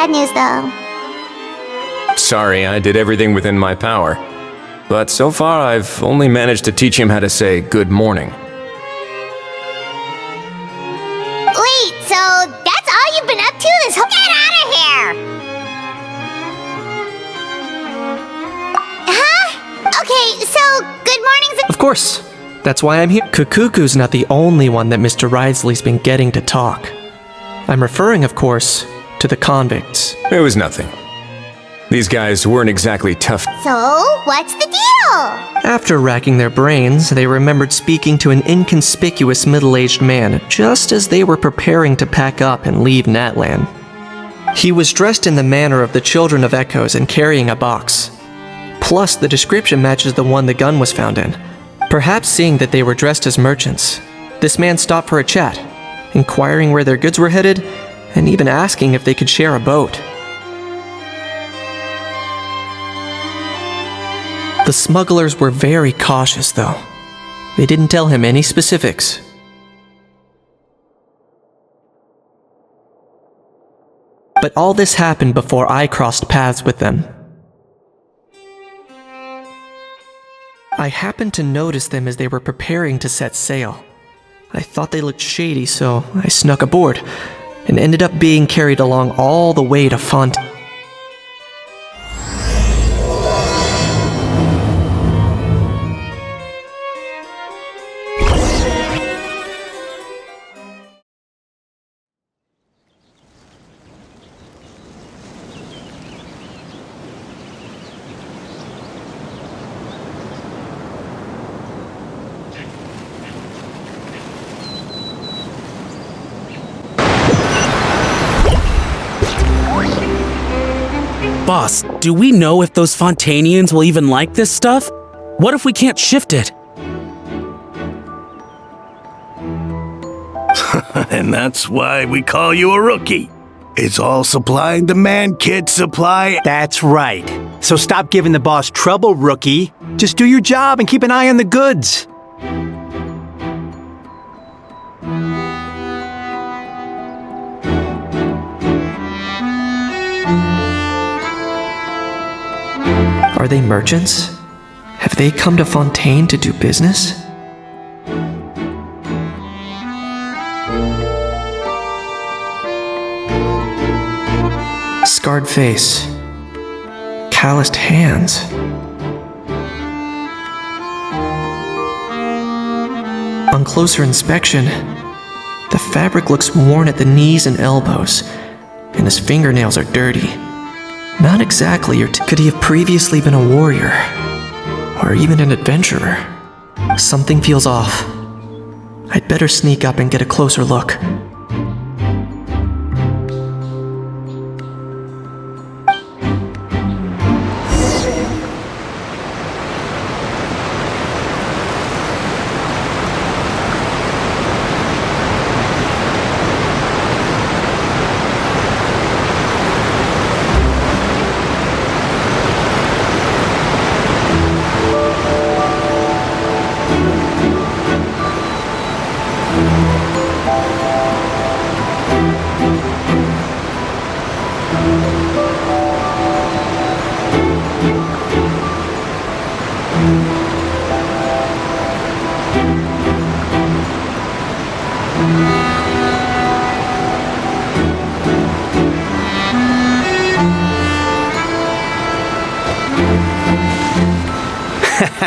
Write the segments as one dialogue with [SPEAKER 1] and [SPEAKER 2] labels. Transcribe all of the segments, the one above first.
[SPEAKER 1] bad news, though.
[SPEAKER 2] Sorry, I did everything within my power. But so far, I've only managed to teach him how to say good morning.
[SPEAKER 1] Wait, so that's all you've been up to this whole— Get out of here! Huh? Okay, so good morning's—
[SPEAKER 3] Of course. That's why I'm here. Kukuku's not the only one that Mr. Ridesley's been getting to talk. I'm referring, of course, to the convicts.
[SPEAKER 2] It was nothing. These guys weren't exactly tough.
[SPEAKER 1] So, what's the deal?
[SPEAKER 3] After racking their brains, they remembered speaking to an inconspicuous middle-aged man just as they were preparing to pack up and leave Natlan. He was dressed in the manner of the Children of Echoes and carrying a box. Plus, the description matches the one the gun was found in. Perhaps seeing that they were dressed as merchants, this man stopped for a chat, inquiring where their goods were headed, and even asking if they could share a boat. The smugglers were very cautious, though. They didn't tell him any specifics. But all this happened before I crossed paths with them. I happened to notice them as they were preparing to set sail. I thought they looked shady, so I snuck aboard, and ended up being carried along all the way to Fontaine.
[SPEAKER 4] Boss, do we know if those Fontanians will even like this stuff? What if we can't shift it?
[SPEAKER 5] And that's why we call you a rookie. It's all supply and demand, kid, supply.
[SPEAKER 6] That's right. So stop giving the boss trouble, rookie. Just do your job and keep an eye on the goods.
[SPEAKER 3] Are they merchants? Have they come to Fontaine to do business? Scarred face. Calloused hands. On closer inspection, the fabric looks worn at the knees and elbows, and his fingernails are dirty. Not exactly, could he have previously been a warrior? Or even an adventurer? Something feels off. I'd better sneak up and get a closer look.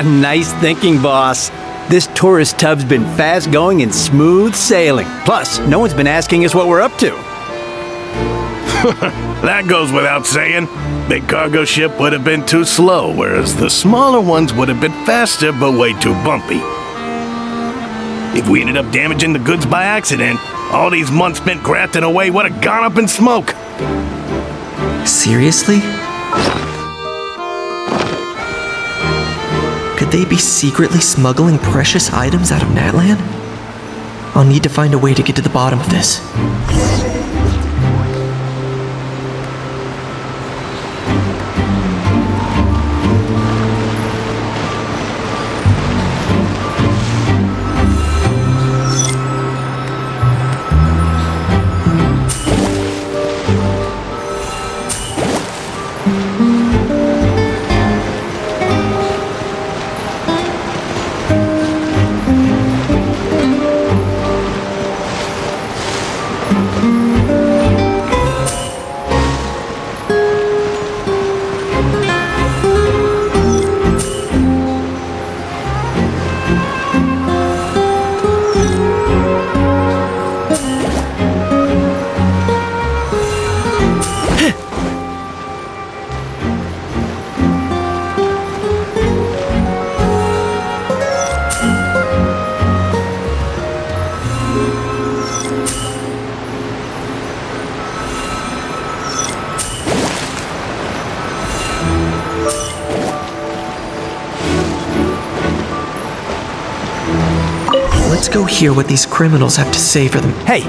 [SPEAKER 6] Nice thinking, boss. This tourist tub's been fast-going and smooth sailing. Plus, no one's been asking us what we're up to.
[SPEAKER 5] That goes without saying. Big cargo ship would have been too slow, whereas the smaller ones would have been faster but way too bumpy. If we ended up damaging the goods by accident, all these months spent grafting away would have gone up in smoke.
[SPEAKER 3] Seriously? Could they be secretly smuggling precious items out of Natlan? I'll need to find a way to get to the bottom of this. Let's go hear what these criminals have to say for them.
[SPEAKER 6] Hey,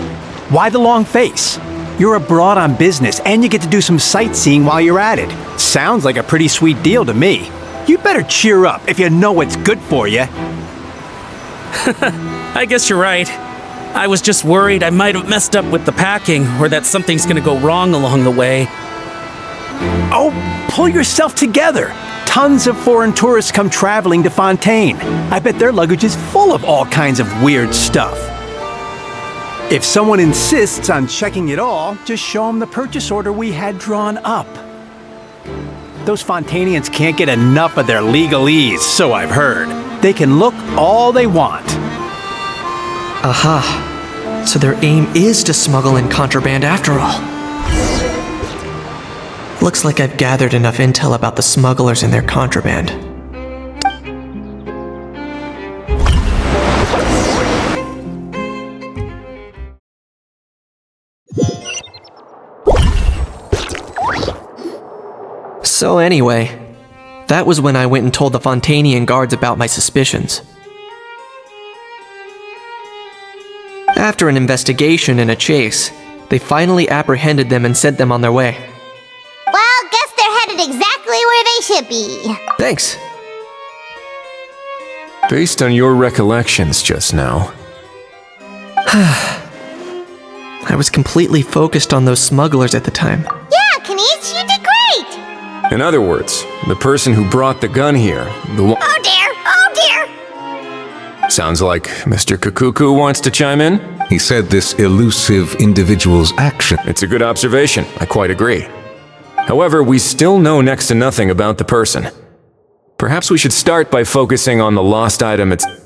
[SPEAKER 6] why the long face? You're abroad on business and you get to do some sightseeing while you're at it. Sounds like a pretty sweet deal to me. You better cheer up if you know what's good for you.
[SPEAKER 4] I guess you're right. I was just worried I might have messed up with the packing or that something's gonna go wrong along the way.
[SPEAKER 6] Oh, pull yourself together. Tons of foreign tourists come traveling to Fontaine. I bet their luggage is full of all kinds of weird stuff. If someone insists on checking it all, just show them the purchase order we had drawn up. Those Fontainians can't get enough of their legalese, so I've heard. They can look all they want.
[SPEAKER 3] Aha. So their aim is to smuggle in contraband after all. Looks like I've gathered enough intel about the smugglers and their contraband. So anyway, that was when I went and told the Fontainian guards about my suspicions. After an investigation and a chase, they finally apprehended them and sent them on their way.
[SPEAKER 1] Well, guess they're headed exactly where they should be.
[SPEAKER 3] Thanks.
[SPEAKER 2] Based on your recollections just now,
[SPEAKER 3] I was completely focused on those smugglers at the time.
[SPEAKER 1] Yeah, Kanish, you did great.
[SPEAKER 2] in other words, the person who brought the gun here, the one...
[SPEAKER 1] Oh dear, oh dear.
[SPEAKER 2] Sounds like Mr. Kakuku wants to chime in?
[SPEAKER 7] He said this elusive individual's action.
[SPEAKER 2] It's a good observation, I quite agree. However, we still know next to nothing about the person. Perhaps we should start by focusing on the lost item itself.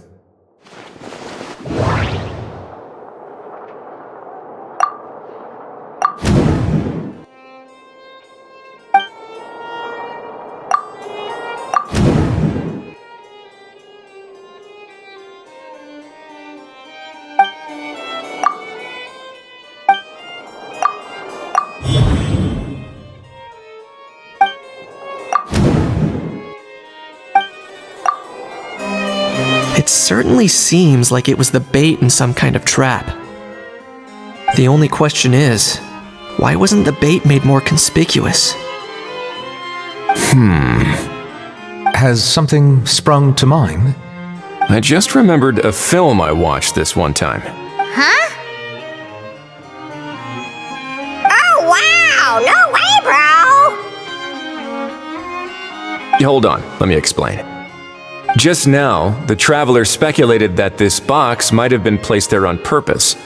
[SPEAKER 3] It certainly seems like it was the bait in some kind of trap. The only question is, why wasn't the bait made more conspicuous?
[SPEAKER 7] Has something sprung to mind?
[SPEAKER 2] I just remembered a film I watched this one time.
[SPEAKER 1] Huh? Oh wow, no way, bro!
[SPEAKER 2] Hold on, let me explain. Just now, the traveler speculated that this box might have been placed there on purpose,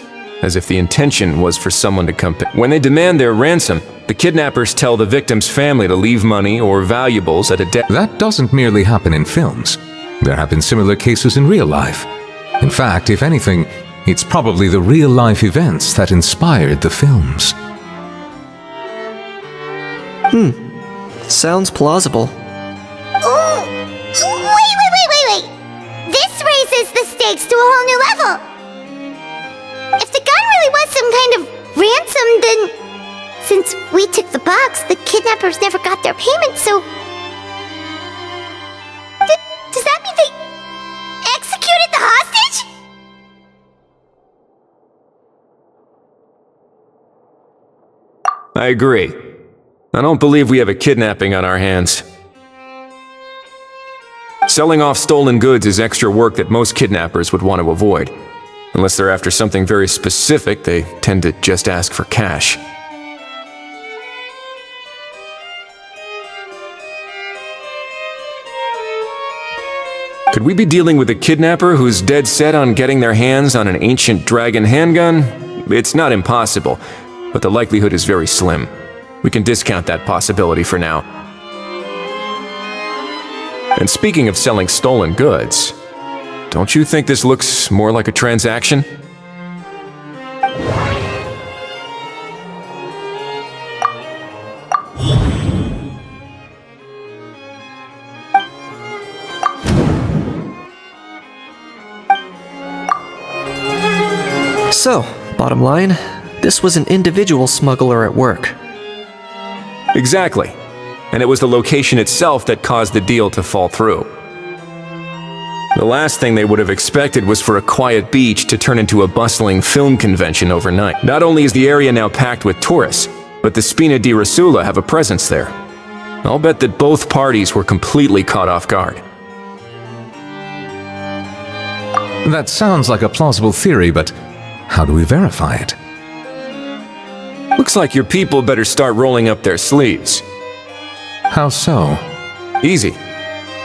[SPEAKER 2] as if the intention was for someone to come pick. When they demand their ransom, the kidnappers tell the victim's family to leave money or valuables at a
[SPEAKER 7] That doesn't merely happen in films. There have been similar cases in real life. In fact, if anything, it's probably the real-life events that inspired the films.
[SPEAKER 3] Sounds plausible.
[SPEAKER 1] Ooh, wait. This raises the stakes to a whole new level. If the gun really was some kind of ransom, then since we took the box, the kidnappers never got their payment, so... Does that mean they executed the hostage?
[SPEAKER 2] I agree. I don't believe we have a kidnapping on our hands. Selling off stolen goods is extra work that most kidnappers would want to avoid. Unless they're after something very specific, they tend to just ask for cash. Could we be dealing with a kidnapper who's dead set on getting their hands on an ancient dragon handgun? It's not impossible, but the likelihood is very slim. We can discount that possibility for now. And speaking of selling stolen goods, don't you think this looks more like a transaction?
[SPEAKER 3] So, bottom line, this was an individual smuggler at work.
[SPEAKER 2] Exactly. And it was the location itself that caused the deal to fall through. The last thing they would have expected was for a quiet beach to turn into a bustling film convention overnight. Not only is the area now packed with tourists, but the Spina di Rosula have a presence there. I'll bet that both parties were completely caught off guard.
[SPEAKER 7] That sounds like a plausible theory, but how do we verify it?
[SPEAKER 2] Looks like your people better start rolling up their sleeves.
[SPEAKER 7] How so?
[SPEAKER 2] Easy.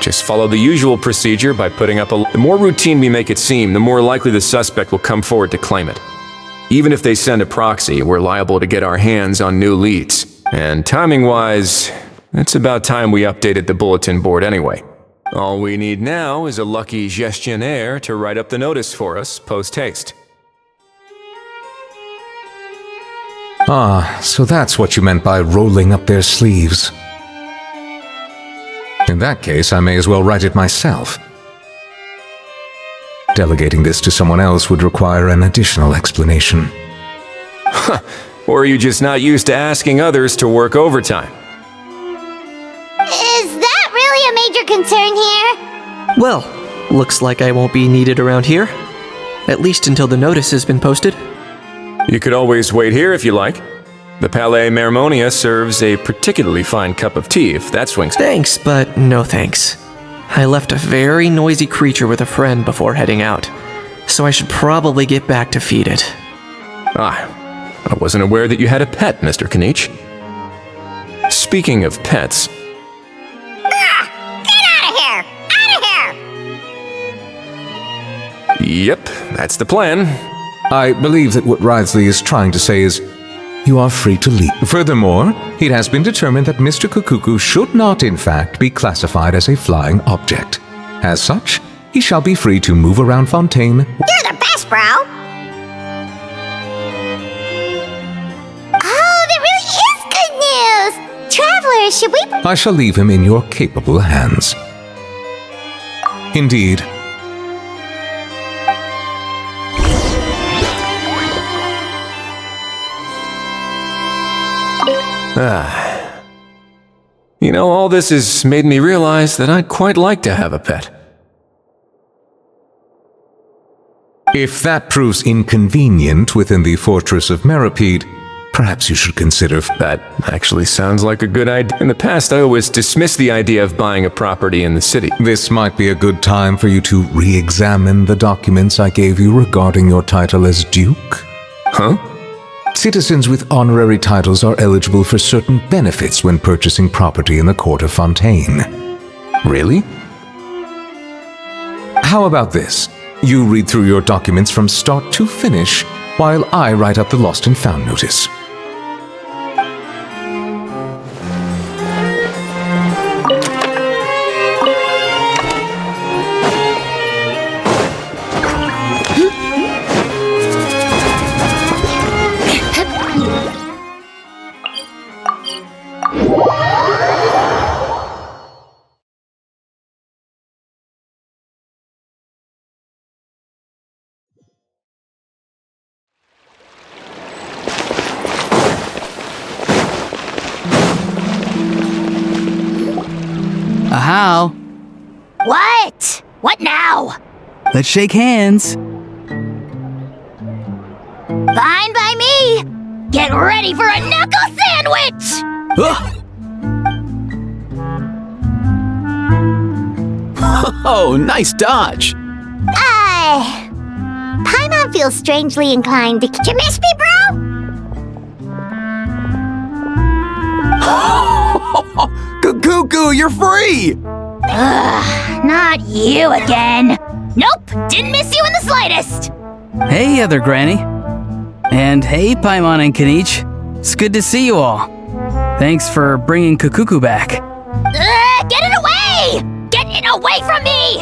[SPEAKER 2] Just follow the usual procedure by putting up a... The more routine we make it seem, the more likely the suspect will come forward to claim it. Even if they send a proxy, we're liable to get our hands on new leads. And timing-wise, it's about time we updated the bulletin board anyway. All we need now is a lucky gestionnaire to write up the notice for us post-haste.
[SPEAKER 7] Ah, so that's what you meant by rolling up their sleeves. In that case, I may as well write it myself. Delegating this to someone else would require an additional explanation.
[SPEAKER 2] Or are you just not used to asking others to work overtime?
[SPEAKER 1] Is that really a major concern here?
[SPEAKER 3] Well, looks like I won't be needed around here. At least until the notice has been posted.
[SPEAKER 2] You could always wait here if you like. The Palais Mermonia serves a particularly fine cup of tea if that swings.
[SPEAKER 3] Thanks, but no thanks. I left a very noisy creature with a friend before heading out, so I should probably get back to feed it.
[SPEAKER 2] Ah, I wasn't aware that you had a pet, Mr. Kanich. Speaking of pets...
[SPEAKER 1] Get out of here! Out of here!
[SPEAKER 2] Yep, that's the plan.
[SPEAKER 7] I believe that what Wriothesley is trying to say is, you are free to leave. Furthermore, it has been determined that Mr. Kukuku should not, in fact, be classified as a flying object. As such, he shall be free to move around Fontaine.
[SPEAKER 1] You're the best, bro! Oh, that really is good news! Travelers, should we...
[SPEAKER 7] I shall leave him in your capable hands. Indeed.
[SPEAKER 2] You know, all this has made me realize that I'd quite like to have a pet.
[SPEAKER 7] If that proves inconvenient within the fortress of Meripede, perhaps you should consider...
[SPEAKER 2] That actually sounds like a good idea. In the past, I always dismissed the idea of buying a property in the city.
[SPEAKER 7] This might be a good time for you to re-examine the documents I gave you regarding your title as Duke.
[SPEAKER 2] Huh?
[SPEAKER 7] Citizens with honorary titles are eligible for certain benefits when purchasing property in the court of Fontaine.
[SPEAKER 2] Really?
[SPEAKER 7] How about this? You read through your documents from start to finish, while I write up the lost and found notice.
[SPEAKER 4] How?
[SPEAKER 1] What? What now?
[SPEAKER 4] Let's shake hands.
[SPEAKER 1] Fine by me! Get ready for a knuckle sandwich!
[SPEAKER 6] Oh, nice dodge.
[SPEAKER 1] Paimon feels strangely inclined to... Did you miss me, bro?
[SPEAKER 6] Cuckoo, you're free!
[SPEAKER 1] Not you again. Nope, didn't miss you in the slightest.
[SPEAKER 8] Hey, other Granny. And hey, Paimon and Kanich. It's good to see you all. Thanks for bringing Kukuku back.
[SPEAKER 1] Get it away! Get it away from me!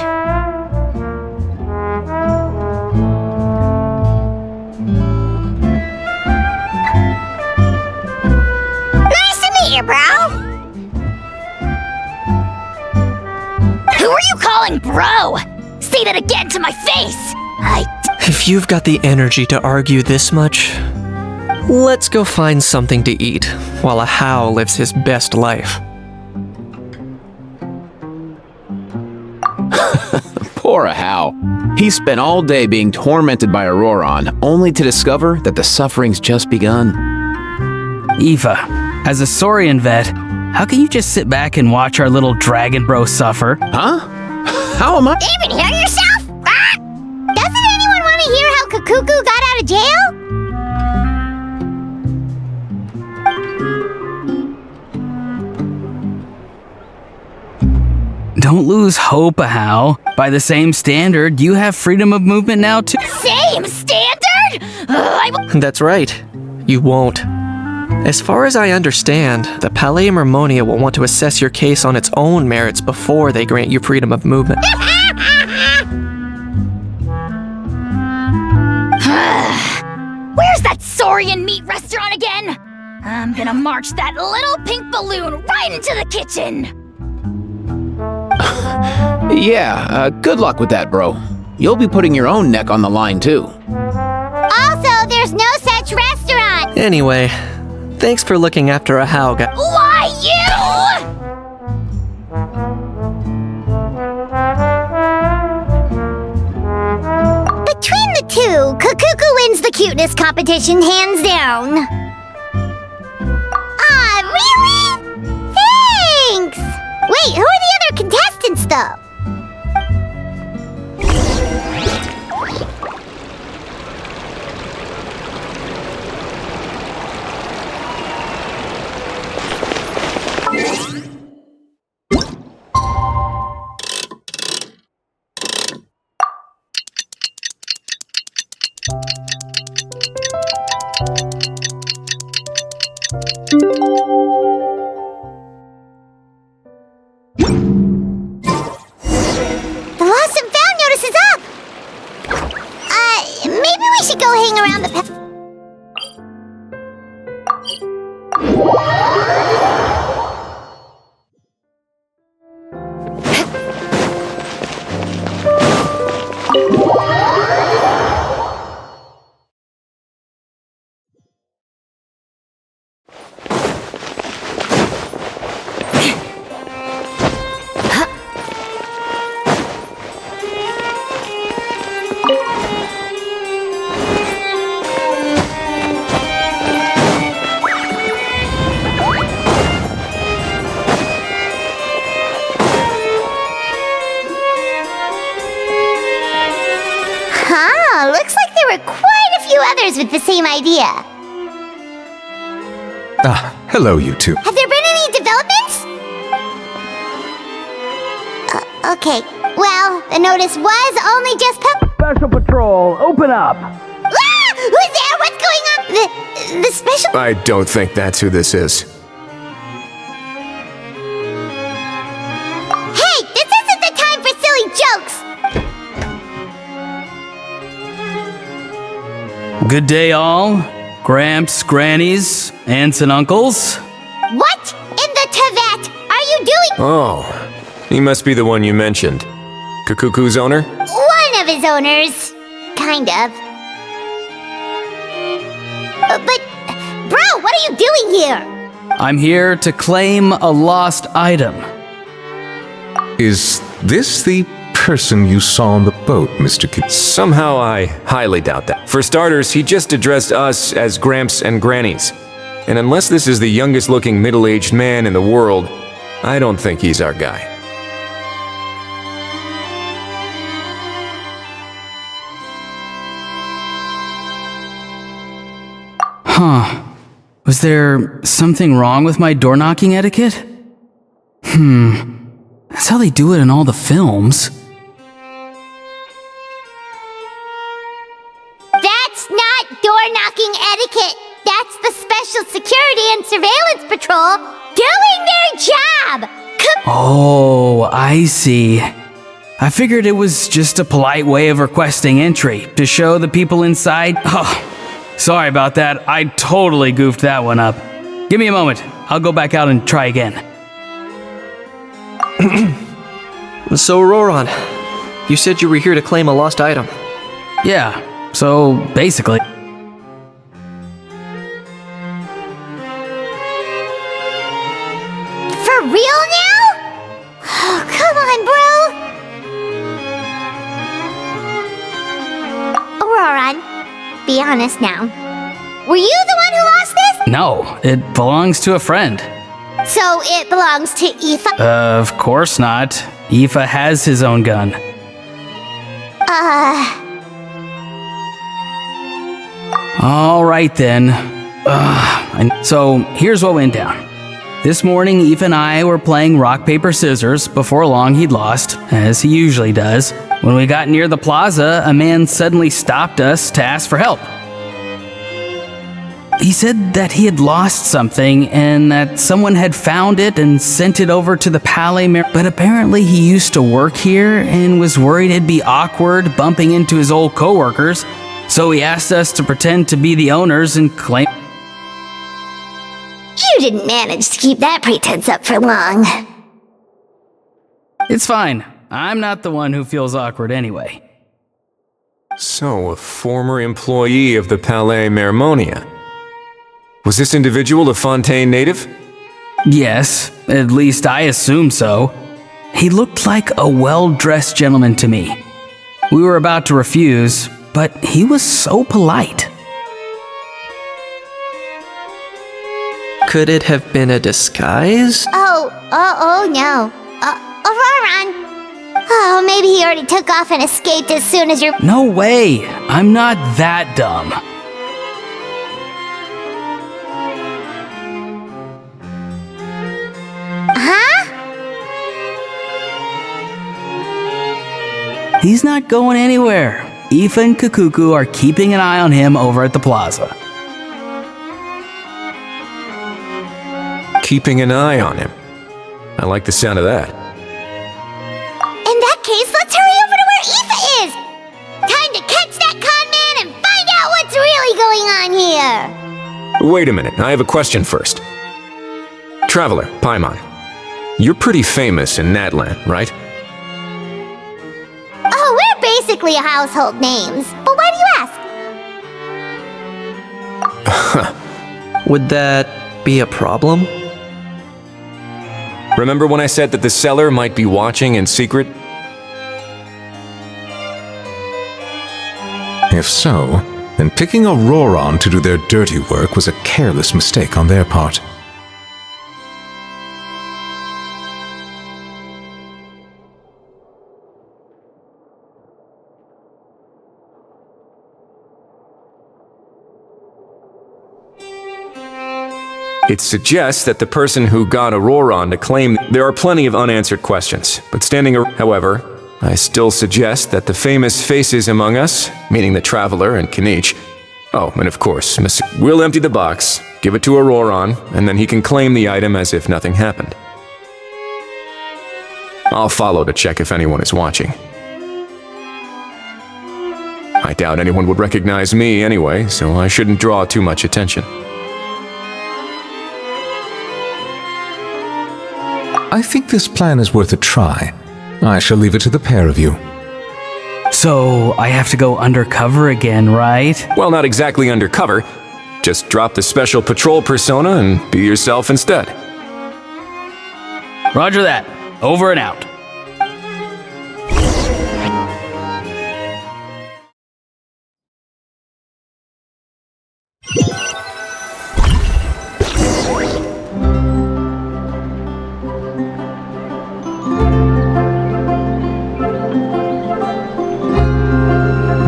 [SPEAKER 1] Nice to meet you, bro. Who are you calling bro? Say that again to my face.
[SPEAKER 3] If you've got the energy to argue this much, let's go find something to eat while a How lives his best life.
[SPEAKER 9] Poor How. He spent all day being tormented by Auroron, only to discover that the suffering's just begun.
[SPEAKER 8] Eva, as a Saurian vet, how can you just sit back and watch our little dragon bro suffer?
[SPEAKER 9] Huh? How am I?
[SPEAKER 1] Even hear yourself? Ah! Doesn't anyone want to hear how Kukuku got out of jail?
[SPEAKER 8] Don't lose hope, How. By the same standard, you have freedom of movement now too.
[SPEAKER 1] Same standard?
[SPEAKER 3] That's right. You won't. As far as I understand, the Palais Mermonia will want to assess your case on its own merits before they grant you freedom of movement.
[SPEAKER 1] Where's that Saurian meat restaurant again? I'm gonna march that little pink balloon right into the kitchen.
[SPEAKER 9] Yeah, good luck with that, bro. You'll be putting your own neck on the line, too.
[SPEAKER 1] Also, there's no such restaurant.
[SPEAKER 3] Anyway, thanks for looking after a How guy.
[SPEAKER 1] Why you? Between the two, Kukuku wins the cuteness competition hands down. Ah, really? Thanks! Wait, who are the other contestants, though? The lost and found notice is up! Maybe we should go hang around the looks like there were quite a few others with the same idea.
[SPEAKER 7] Ah, hello, you two.
[SPEAKER 1] Have there been any developments? Okay. Well, the notice was only just
[SPEAKER 6] Special Patrol, open up!
[SPEAKER 1] Ah! Who's there? What's going on? The special...
[SPEAKER 2] I don't think that's who this is.
[SPEAKER 1] Hey! This isn't the time for silly jokes!
[SPEAKER 8] Good day, all. Gramps, grannies, aunts, and uncles.
[SPEAKER 1] What in the Tevat are you doing?
[SPEAKER 2] Oh, he must be the one you mentioned. Kukuku's owner?
[SPEAKER 1] One of his owners. Kind of. But, bro, what are you doing here?
[SPEAKER 8] I'm here to claim a lost item.
[SPEAKER 7] Is this the person you saw on the boat, Mr. Q?
[SPEAKER 2] Somehow I highly doubt that. For starters, he just addressed us as Gramps and Grannies. And unless this is the youngest looking middle-aged man in the world, I don't think he's our guy.
[SPEAKER 8] Huh. Was there something wrong with my door-knocking etiquette? That's how they do it in all the films.
[SPEAKER 1] That's not door-knocking etiquette. That's the Special Security and Surveillance Patrol doing their job.
[SPEAKER 8] Oh, I see. I figured it was just a polite way of requesting entry to show the people inside. Oh, sorry about that. I totally goofed that one up. Give me a moment. I'll go back out and try again.
[SPEAKER 3] So, Roran, you said you were here to claim a lost item.
[SPEAKER 8] Yeah, so basically.
[SPEAKER 1] For real now? Oh, come on, bro. Roran, be honest now. Were you the one who lost this?
[SPEAKER 8] No, it belongs to a friend.
[SPEAKER 1] So it belongs to Aoife?
[SPEAKER 8] Of course not. Aoife has his own gun. All right then. So here's what went down. This morning, Aoife and I were playing rock, paper, scissors. Before long, he'd lost, as he usually does. When we got near the plaza, a man suddenly stopped us to ask for help. He said that he had lost something and that someone had found it and sent it over to the Palais Maire. But apparently he used to work here and was worried it'd be awkward bumping into his old coworkers. So he asked us to pretend to be the owners and claim...
[SPEAKER 1] You didn't manage to keep that pretense up for long.
[SPEAKER 8] It's fine. I'm not the one who feels awkward anyway.
[SPEAKER 2] So, a former employee of the Palais Mermonia. Was this individual a Fontaine native?
[SPEAKER 8] Yes, at least I assume so. He looked like a well-dressed gentleman to me. We were about to refuse, but he was so polite.
[SPEAKER 3] Could it have been a disguise?
[SPEAKER 1] Oh no. Roran. Oh, maybe he already took off and escaped as soon as you're...
[SPEAKER 8] No way! I'm not that dumb.
[SPEAKER 1] Huh?
[SPEAKER 8] He's not going anywhere. Aoife and Kukuku are keeping an eye on him over at the plaza.
[SPEAKER 2] Keeping an eye on him. I like the sound of that.
[SPEAKER 1] In that case, let's hurry over to where Aoife is! Time to catch that con man and find out what's really going on here!
[SPEAKER 2] Wait a minute, I have a question first. Traveler, Paimon, you're pretty famous in Natlan, right?
[SPEAKER 1] Oh, we're basically household names, but why do you ask?
[SPEAKER 3] Would that be a problem?
[SPEAKER 2] Remember when I said that the seller might be watching in secret?
[SPEAKER 7] If so, then picking a Roran to do their dirty work was a careless mistake on their part.
[SPEAKER 2] It suggests that the person who got Auroron to claim there are plenty of unanswered questions, but however, I still suggest that the famous faces among us, meaning the Traveler and Kinich, oh, and of course, we'll empty the box, give it to Auroron, and then he can claim the item as if nothing happened. I'll follow to check if anyone is watching. I doubt anyone would recognize me anyway, so I shouldn't draw too much attention.
[SPEAKER 7] I think this plan is worth a try. I shall leave it to the pair of you.
[SPEAKER 8] So, I have to go undercover again, right?
[SPEAKER 2] Well, not exactly undercover. Just drop the special patrol persona and be yourself instead.
[SPEAKER 8] Roger that. Over and out.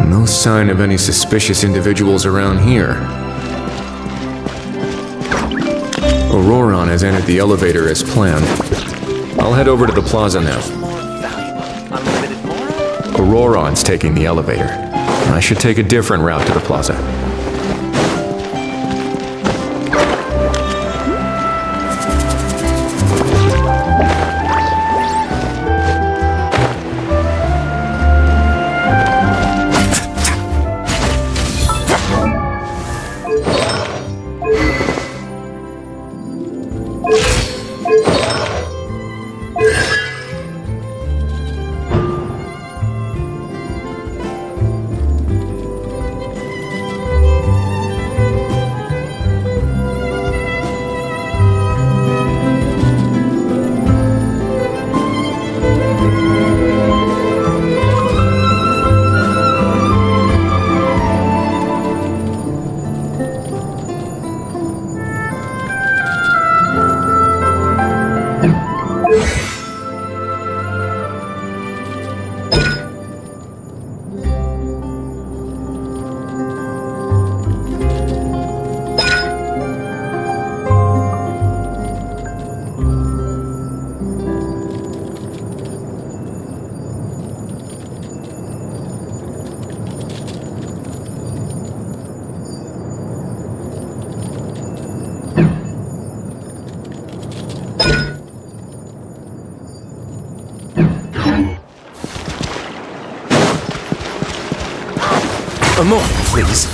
[SPEAKER 2] No sign of any suspicious individuals around here. Auroron has entered the elevator as planned. I'll head over to the plaza now. Auroron's taking the elevator. I should take a different route to the plaza.
[SPEAKER 10] More, please.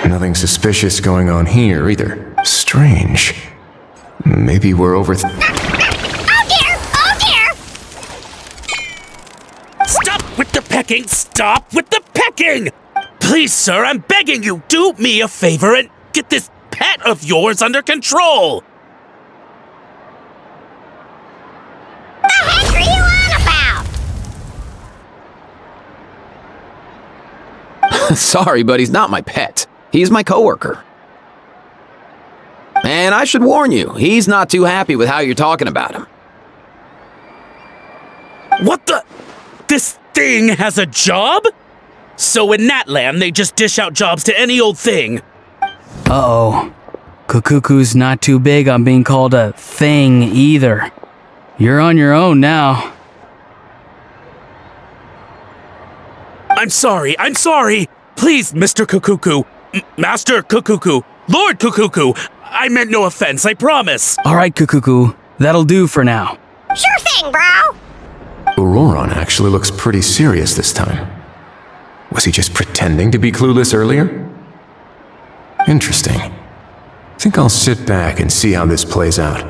[SPEAKER 2] Nothing suspicious going on here either. Strange. Maybe we're over.
[SPEAKER 1] Oh dear! Oh dear!
[SPEAKER 4] Stop with the pecking! Stop with the pecking! Please, sir, I'm begging you, do me a favor and get this pet of yours under control!
[SPEAKER 1] The heck are you on about?
[SPEAKER 9] Sorry, but he's not my pet. He's my coworker. And I should warn you, he's not too happy with how you're talking about him.
[SPEAKER 4] What the? This thing has a job? So in Natland, they just dish out jobs to any old thing.
[SPEAKER 8] Uh-oh. Kukuku's not too big on being called a thing either. You're on your own now.
[SPEAKER 4] I'm sorry. Please, Mr. Kukuku. Master Kukuku. Lord Kukuku. I meant no offense, I promise.
[SPEAKER 8] All right, Kukuku. That'll do for now.
[SPEAKER 1] Sure thing, bro.
[SPEAKER 2] Auroron actually looks pretty serious this time. Was he just pretending to be clueless earlier? Interesting. Think I'll sit back and see how this plays out.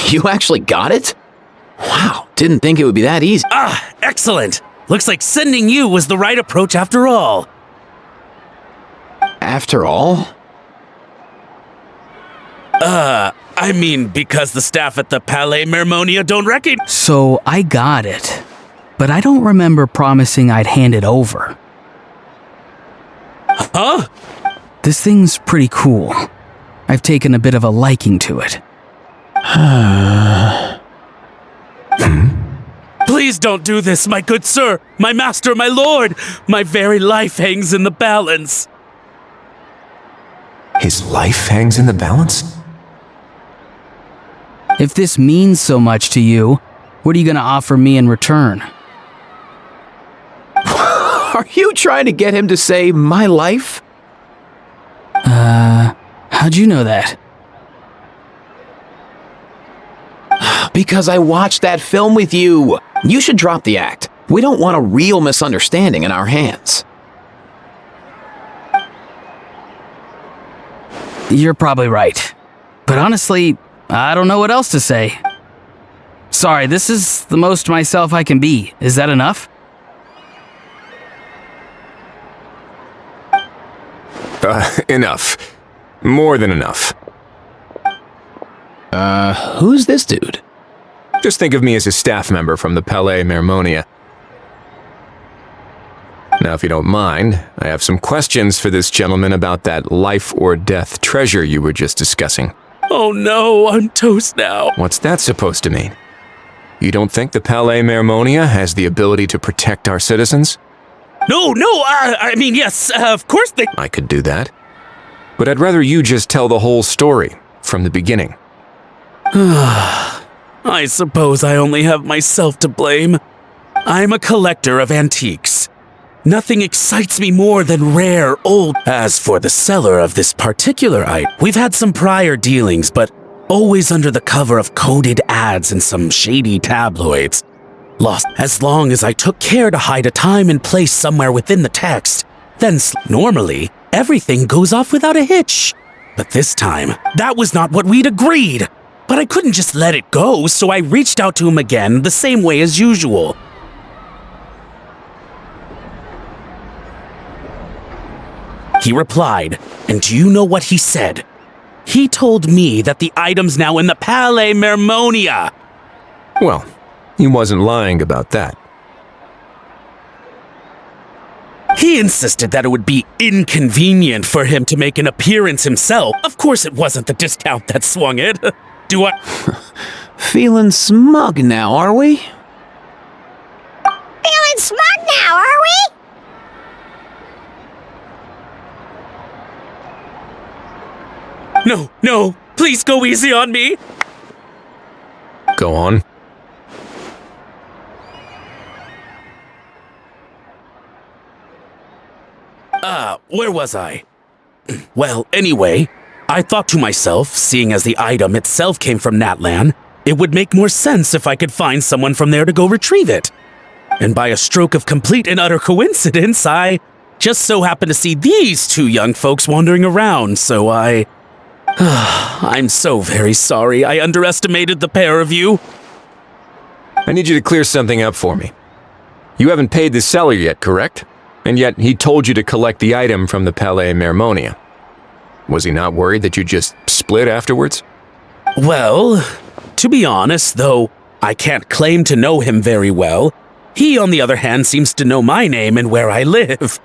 [SPEAKER 9] You actually got it? Wow, didn't think it would be that easy.
[SPEAKER 4] Ah, excellent. Looks like sending you was the right approach after all.
[SPEAKER 9] After all?
[SPEAKER 4] I mean, because the staff at the Palais Mermonia don't recognize.
[SPEAKER 8] So I got it. But I don't remember promising I'd hand it over.
[SPEAKER 4] Huh?
[SPEAKER 8] This thing's pretty cool. I've taken a bit of a liking to it.
[SPEAKER 4] Please don't do this, my good sir, my master, my lord. My very life hangs in the balance.
[SPEAKER 2] His life hangs in the balance?
[SPEAKER 8] If this means so much to you, what are you gonna offer me in return?
[SPEAKER 9] Are you trying to get him to say my life?
[SPEAKER 8] How'd you know that?
[SPEAKER 9] Because I watched that film with you. You should drop the act. We don't want a real misunderstanding in our hands.
[SPEAKER 8] You're probably right. But honestly, I don't know what else to say. Sorry, this is the most myself I can be. Is that enough?
[SPEAKER 2] Enough. More than enough.
[SPEAKER 9] Who's this dude?
[SPEAKER 2] Just think of me as a staff member from the Palais Mermonia. Now, if you don't mind, I have some questions for this gentleman about that life or death treasure you were just discussing.
[SPEAKER 4] Oh no, I'm toast now.
[SPEAKER 2] What's that supposed to mean? You don't think the Palais Mermonia has the ability to protect our citizens?
[SPEAKER 4] No, I mean, yes, of course they...
[SPEAKER 2] I could do that. But I'd rather you just tell the whole story, from the beginning.
[SPEAKER 4] I suppose I only have myself to blame. I'm a collector of antiques. Nothing excites me more than rare, old... As for the seller of this particular item, we've had some prior dealings, but always under the cover of coded ads in some shady tabloids. Lost as long as I took care to hide a time and place somewhere within the text. Then normally, everything goes off without a hitch. But this time, that was not what we'd agreed. But I couldn't just let it go, so I reached out to him again the same way as usual. He replied, and do you know what he said? He told me that the item's now in the Palais Mermonia.
[SPEAKER 2] Well, he wasn't lying about that.
[SPEAKER 4] He insisted that it would be inconvenient for him to make an appearance himself. Of course, it wasn't the discount that swung it. Do I...
[SPEAKER 9] Feeling smug now, are we?
[SPEAKER 1] Feeling smug now, are we?
[SPEAKER 4] No, please go easy on me.
[SPEAKER 2] Go on.
[SPEAKER 4] Where was I? Well, anyway, I thought to myself, seeing as the item itself came from Natlan, it would make more sense if I could find someone from there to go retrieve it. And by a stroke of complete and utter coincidence, I just so happened to see these two young folks wandering around, so I... I'm so very sorry I underestimated the pair of you.
[SPEAKER 2] I need you to clear something up for me. You haven't paid the seller yet, correct? And yet he told you to collect the item from the Palais Mermonia. Was he not worried that you just split afterwards?
[SPEAKER 4] Well, to be honest, though I can't claim to know him very well, he, on the other hand, seems to know my name and where I live.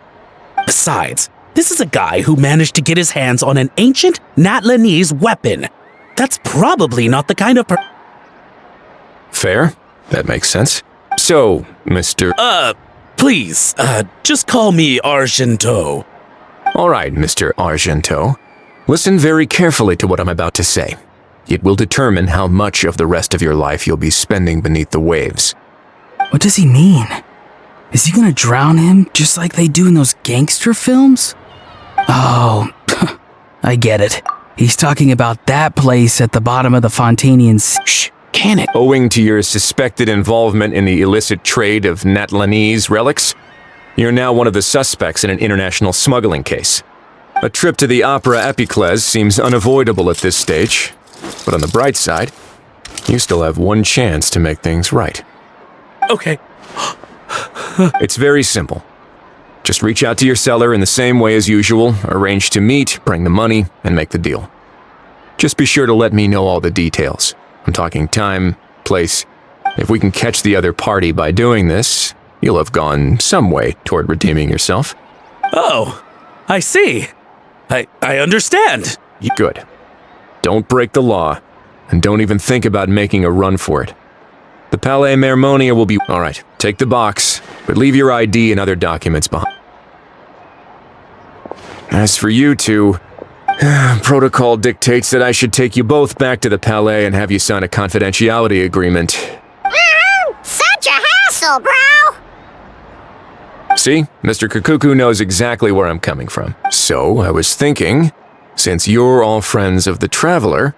[SPEAKER 4] Besides, this is a guy who managed to get his hands on an ancient Natlanese weapon. That's probably not the kind of
[SPEAKER 2] Fair. That makes sense. So, Mr.
[SPEAKER 4] Please, just call me Argento.
[SPEAKER 2] All right, Mr. Argento. Listen very carefully to what I'm about to say. It will determine how much of the rest of your life you'll be spending beneath the waves.
[SPEAKER 8] What does he mean? Is he gonna drown him just like they do in those gangster films? Oh, I get it. He's talking about that place at the bottom of the Fontanian Sea.
[SPEAKER 9] Shh, can it?
[SPEAKER 2] Owing to your suspected involvement in the illicit trade of Natlanese relics, you're now one of the suspects in an international smuggling case. A trip to the Opera Epiclese seems unavoidable at this stage, but on the bright side, you still have one chance to make things right.
[SPEAKER 4] Okay.
[SPEAKER 2] It's very simple. Just reach out to your seller in the same way as usual, arrange to meet, bring the money, and make the deal. Just be sure to let me know all the details. I'm talking time, place. If we can catch the other party by doing this, you'll have gone some way toward redeeming yourself.
[SPEAKER 4] Oh, I see. I understand.
[SPEAKER 2] Good. Don't break the law, and don't even think about making a run for it. The Palais Mermonia will be... All right, take the box, but leave your ID and other documents behind. As for you two, protocol dictates that I should take you both back to the Palais and have you sign a confidentiality agreement.
[SPEAKER 1] Such a hassle, bro!
[SPEAKER 2] See, Mr. Kukuku knows exactly where I'm coming from. So, I was thinking, since you're all friends of the Traveler...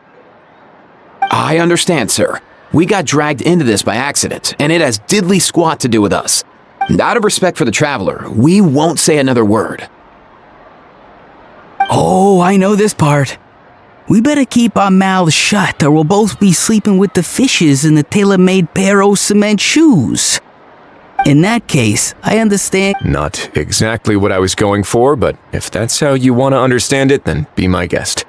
[SPEAKER 9] I understand, sir. We got dragged into this by accident, and it has diddly squat to do with us. And out of respect for the Traveler, we won't say another word.
[SPEAKER 8] Oh, I know this part. We better keep our mouths shut or we'll both be sleeping with the fishes in the tailor-made pair of cement shoes. In that case, I understand.
[SPEAKER 2] Not exactly what I was going for, but if that's how you want to understand it, then be my guest.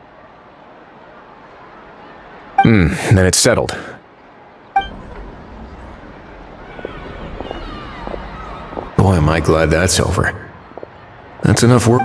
[SPEAKER 2] Then it's settled. Boy, am I glad that's over. That's enough work.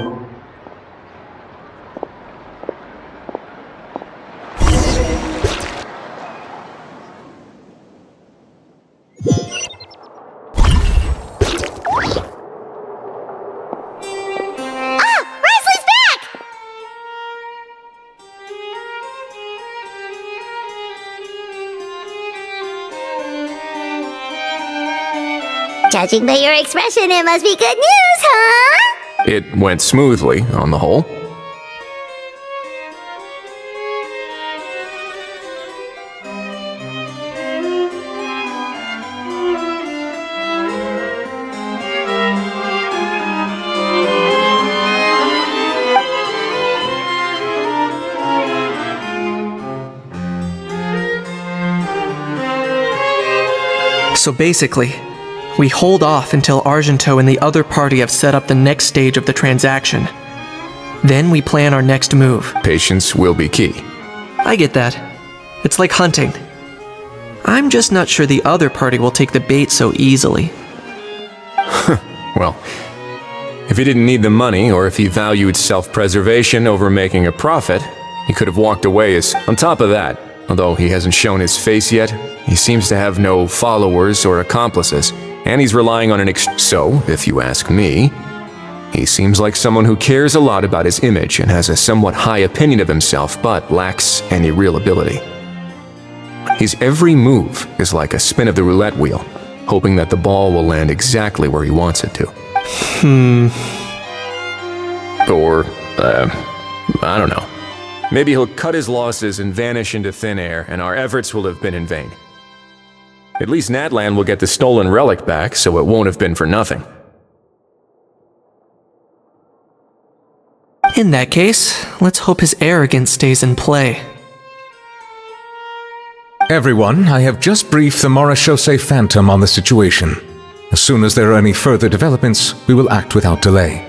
[SPEAKER 1] Judging by your expression, it must be good news, huh?
[SPEAKER 2] It went smoothly, on the whole.
[SPEAKER 3] So basically, we hold off until Argento and the other party have set up the next stage of the transaction. Then we plan our next move.
[SPEAKER 2] Patience will be key.
[SPEAKER 3] I get that. It's like hunting. I'm just not sure the other party will take the bait so easily.
[SPEAKER 2] Well, if he didn't need the money, or if he valued self-preservation over making a profit, he could have walked away as... On top of that, although he hasn't shown his face yet, he seems to have no followers or accomplices, and he's relying on an So, if you ask me, he seems like someone who cares a lot about his image and has a somewhat high opinion of himself, but lacks any real ability. His every move is like a spin of the roulette wheel, hoping that the ball will land exactly where he wants it to. Or, I don't know. Maybe he'll cut his losses and vanish into thin air, and our efforts will have been in vain. At least Natlan will get the stolen relic back, so it won't have been for nothing.
[SPEAKER 3] In that case, let's hope his arrogance stays in play.
[SPEAKER 7] Everyone, I have just briefed the Marechaussee Phantom on the situation. As soon as there are any further developments, we will act without delay.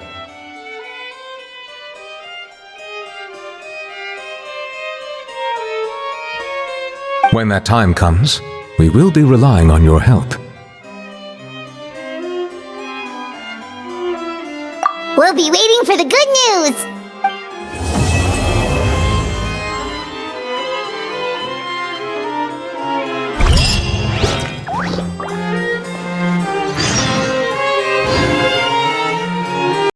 [SPEAKER 7] When that time comes, we will be relying on your help.
[SPEAKER 1] We'll be waiting for the good news!